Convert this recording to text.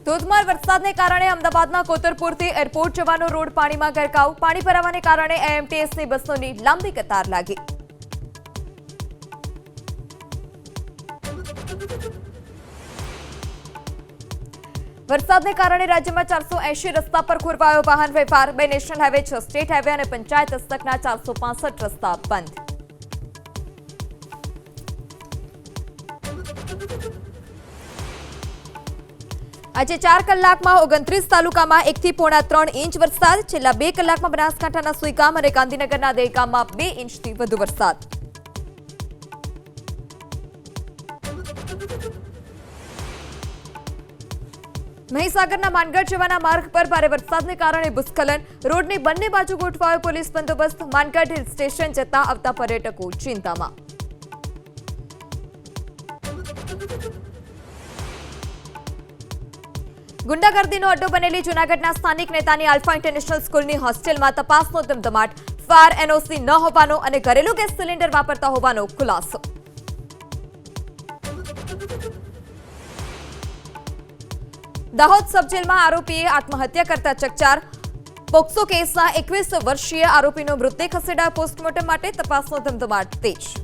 ધોધમાર વરસાદને કારણે અમદાવાદના કોતરપુરથી એરપોર્ટ જવાનો રોડ પાણીમાં ગરકાવ. પાણી ભરાવાને કારણે એએમટીએસની બસોની લાંબી કતાર લાગી. વરસાદને કારણે રાજ્યમાં 480 રસ્તા પર ખોરવાયો વાહન વ્યવહાર. 2 નેશનલ હાઈવે, 6 સ્ટેટ હાઈવે અને પંચાયત હસ્તકના 465 રસ્તા બંધ. આજે 4 કલાકમાં 29 તાલુકામાં 1 થી પોણા 3 ઇંચ વરસાદ. છેલ્લા 2 કલાકમાં બનાસકાંઠાના સુઈગામ અને ગાંધીનગરના દહેગામમાં 2 ઇંચથી વધુ વરસાદ. મહીસાગરના માનગઢ જવાના માર્ગ પર ભારે વરસાદને કારણે ભૂસ્ખલન. રોડની બંને બાજુ ગોઠવાયો પોલીસ બંદોબસ્ત. માનગઢ હિલ સ્ટેશન જતા આવતા પર્યટકો ચિંતામાં. ગુંડાગર્દીનો અડ્ડો બનેલી જૂનાગઢના સ્થાનિક નેતાની આલ્ફા ઇન્ટરનેશનલ સ્કૂલની હોસ્ટેલમાં તપાસનો ધમધમાટ. ફાયર એનઓસી ન હોવાનો અને ઘરેલું ગેસ સિલિન્ડર વાપરતા હોવાનો ખુલાસો. દાહોદ સબજેલમાં આરોપીએ આત્મહત્યા કરતા ચકચાર. પોક્સો કેસના 21 વર્ષીય આરોપીનો મૃતદેહ ખસેડાયો પોસ્ટમોર્ટમ માટે. તપાસનો ધમધમાટ તેજ.